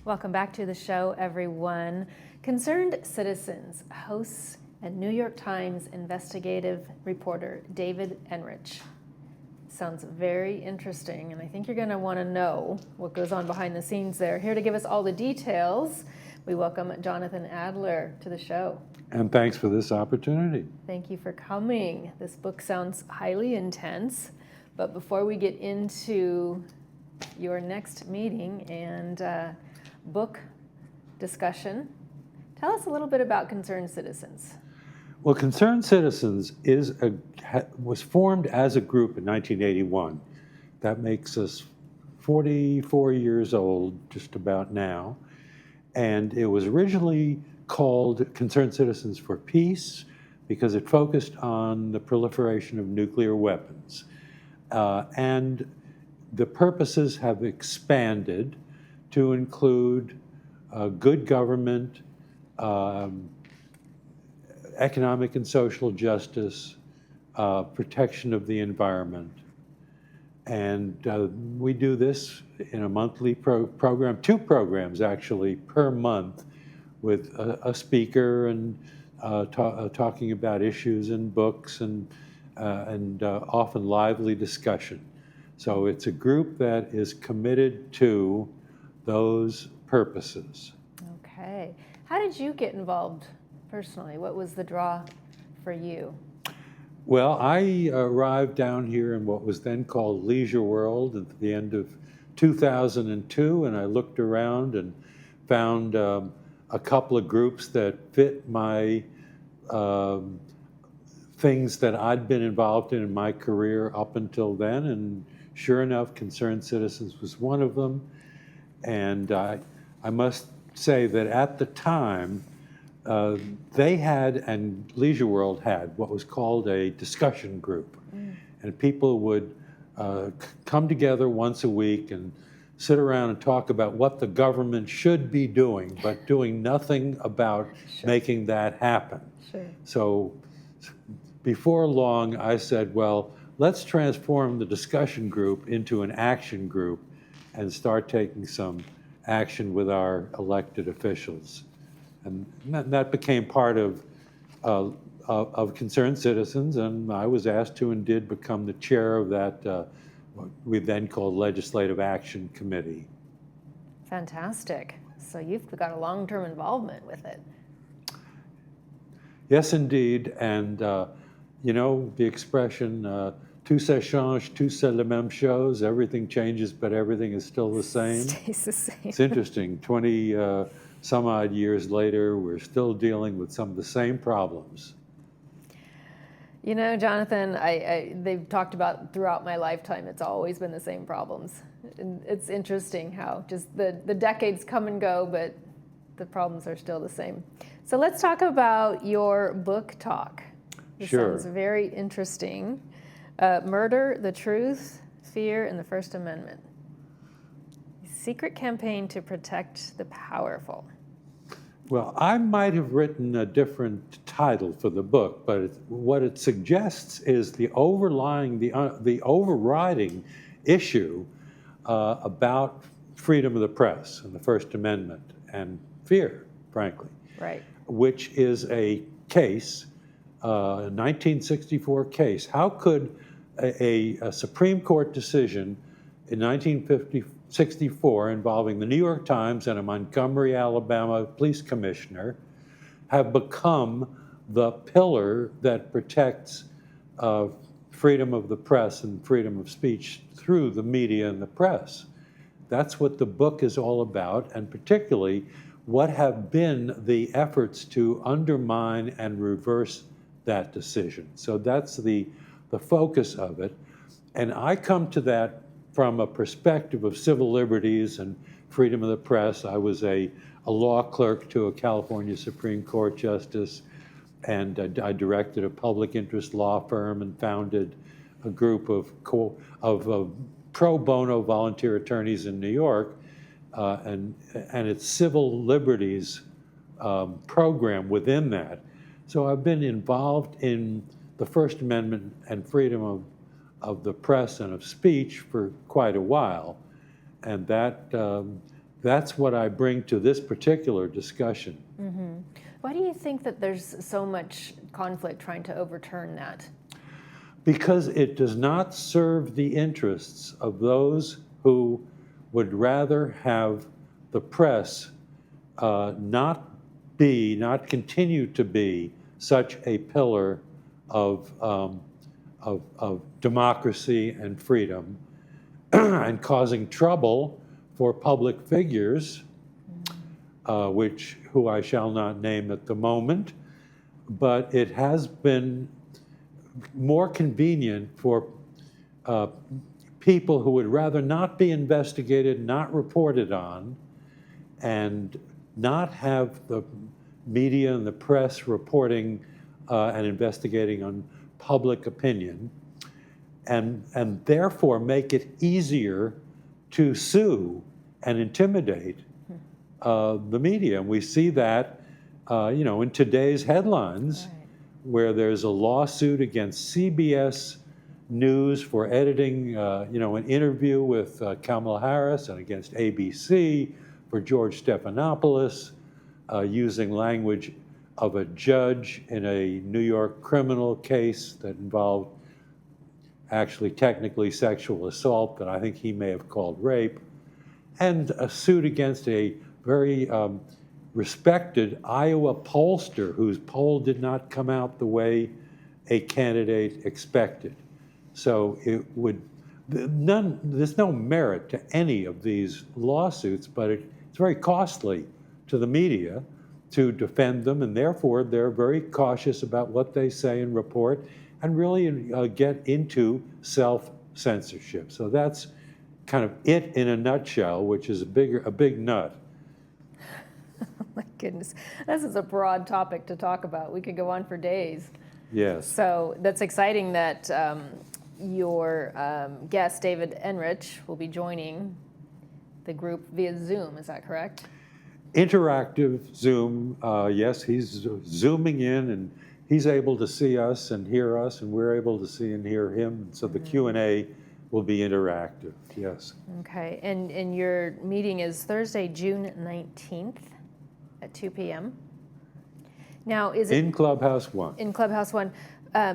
Welcome back to the show, everyone. Concerned Citizens hosts and New York Times investigative reporter David Enrich. Sounds very interesting, and I think you're going to want to know what goes on behind the scenes there. Here to give us all the details, we welcome Jonathan Adler to the show. And thanks for this opportunity. Thank you for coming. This book sounds highly intense, but before we get into your next meeting and book discussion, tell us a little bit about Concerned Citizens. Well, Concerned Citizens was formed as a group in 1981. That makes us 44 years old, just about now. And it was originally called Concerned Citizens for Peace because it focused on the proliferation of nuclear weapons. And the purposes have expanded to include good government, economic and social justice, protection of the environment. And we do this in a monthly program, 2 programs actually per month, with a speaker and talking about issues and books and often lively discussion. So it's a group that is committed to those purposes. Okay. How did you get involved personally? What was the draw for you? Well, I arrived down here in what was then called Leisure World at the end of 2002, and I looked around and found a couple of groups that fit my things that I'd been involved in my career up until then, and sure enough, Concerned Citizens was one of them. And I must say that at the time, they had, and Leisure World had, what was called a discussion group. And people would come together once a week and sit around and talk about what the government should be doing, but doing nothing about making that happen. So before long, I said, well, let's transform the discussion group into an action group and start taking some action with our elected officials. And that became part of Concerned Citizens, and I was asked to and did become the chair of that, what we then called Legislative Action Committee. Fantastic. So you've got a long-term involvement with it. Yes, indeed. And, you know, the expression, tout ça change, tout c'est la même chose, everything changes, but everything is still the same. Stays the same. It's interesting. 20 some odd years later, we're still dealing with some of the same problems. You know, Jonathan, they've talked about throughout my lifetime, it's always been the same problems. And it's interesting how just the decades come and go, but the problems are still the same. So let's talk about your book talk. This Sure. sounds very interesting. Murder, the Truth, Fear, and the First Amendment. Secret campaign to protect the powerful. Well, I might have written a different title for the book, but what it suggests is the overriding issue about freedom of the press and the First Amendment and fear, frankly. Right. Which is a case, a 1964 case. How could a Supreme Court decision in 1964 involving the New York Times and a Montgomery, Alabama police commissioner have become the pillar that protects freedom of the press and freedom of speech through the media and the press? That's what the book is all about, and particularly what have been the efforts to undermine and reverse that decision. So that's the focus of it. And I come to that from a perspective of civil liberties and freedom of the press. I was a law clerk to a California Supreme Court justice, and I directed a public interest law firm and founded a group of pro bono volunteer attorneys in New York, and its civil liberties program within that. So I've been involved in the First Amendment and freedom of the press and of speech for quite a while, and that that's what I bring to this particular discussion. Why do you think that there's so much conflict trying to overturn that? Because it does not serve the interests of those who would rather have the press not continue to be such a pillar of democracy and freedom, and causing trouble for public figures, who I shall not name at the moment, but it has been more convenient for people who would rather not be investigated, not reported on, and not have the media and the press reporting and investigating on public opinion, and therefore make it easier to sue and intimidate the media. And we see that, in today's headlines, where there's a lawsuit against CBS News for editing, an interview with Kamala Harris, and against ABC for George Stephanopoulos, using language of a judge in a New York criminal case that involved actually technically sexual assault, but I think he may have called rape, and a suit against a very respected Iowa pollster whose poll did not come out the way a candidate expected. So there's no merit to any of these lawsuits, but it's very costly to the media to defend them, and therefore they're very cautious about what they say and report, and really get into self-censorship. So that's kind of it in a nutshell, which is a big nut. Oh my goodness, this is a broad topic to talk about. We could go on for days. Yes. So that's exciting that your guest, David Enrich, will be joining the group via Zoom. Is that correct? Interactive Zoom, yes, he's Zooming in, and he's able to see us and hear us, and we're able to see and hear him. So the Q&A will be interactive, yes. Okay, and your meeting is Thursday, June 19th at 2 p.m. Now, is it... In Clubhouse 1. In Clubhouse 1.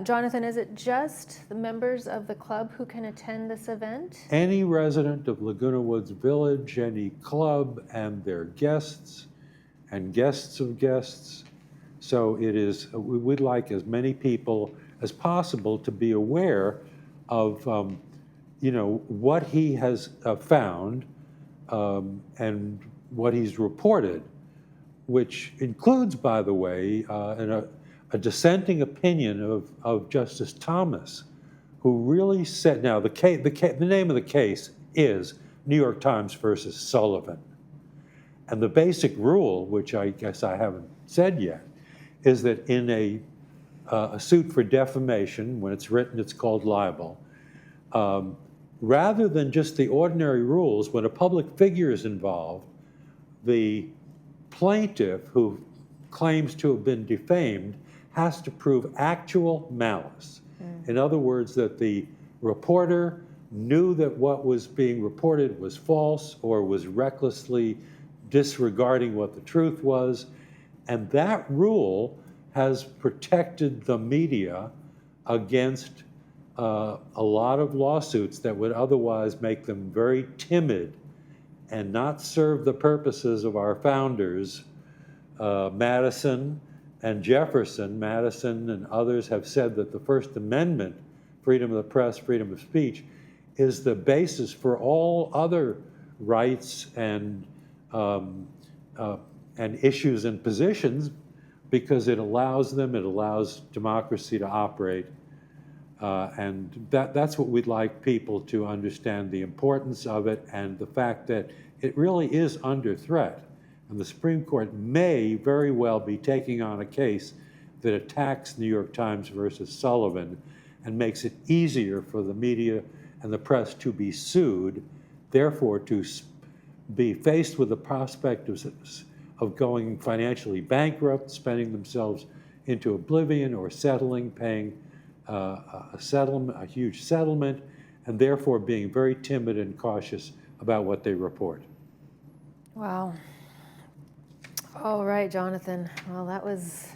Jonathan, is it just the members of the club who can attend this event? Any resident of Laguna Woods Village, any club, and their guests, and guests of guests. So it is, we'd like as many people as possible to be aware of, what he has found and what he's reported, which includes, by the way, a dissenting opinion of Justice Thomas, who really said, now the name of the case is New York Times versus Sullivan. And the basic rule, which I guess I haven't said yet, is that in a suit for defamation, when it's written, it's called libel. Rather than just the ordinary rules, when a public figure is involved, the plaintiff who claims to have been defamed has to prove actual malice. In other words, that the reporter knew that what was being reported was false or was recklessly disregarding what the truth was. And that rule has protected the media against a lot of lawsuits that would otherwise make them very timid and not serve the purposes of our founders. Madison and Jefferson, Madison and others have said that the First Amendment, freedom of the press, freedom of speech, is the basis for all other rights and issues and positions, because it allows democracy to operate. And that's what we'd like people to understand, the importance of it and the fact that it really is under threat. And the Supreme Court may very well be taking on a case that attacks New York Times versus Sullivan and makes it easier for the media and the press to be sued, therefore to be faced with the prospect of going financially bankrupt, spending themselves into oblivion, or paying a huge settlement, and therefore being very timid and cautious about what they report. Wow. All right, Jonathan. Well, that was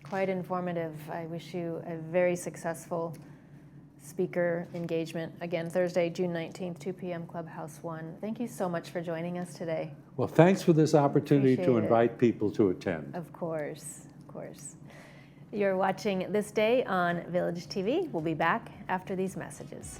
quite informative. I wish you a very successful speaker engagement. Again, Thursday, June 19th, 2 p.m., Clubhouse 1. Thank you so much for joining us today. Well, thanks for this opportunity to Appreciate it. invite people to attend. Of course, of course. You're watching This Day on Village TV. We'll be back after these messages.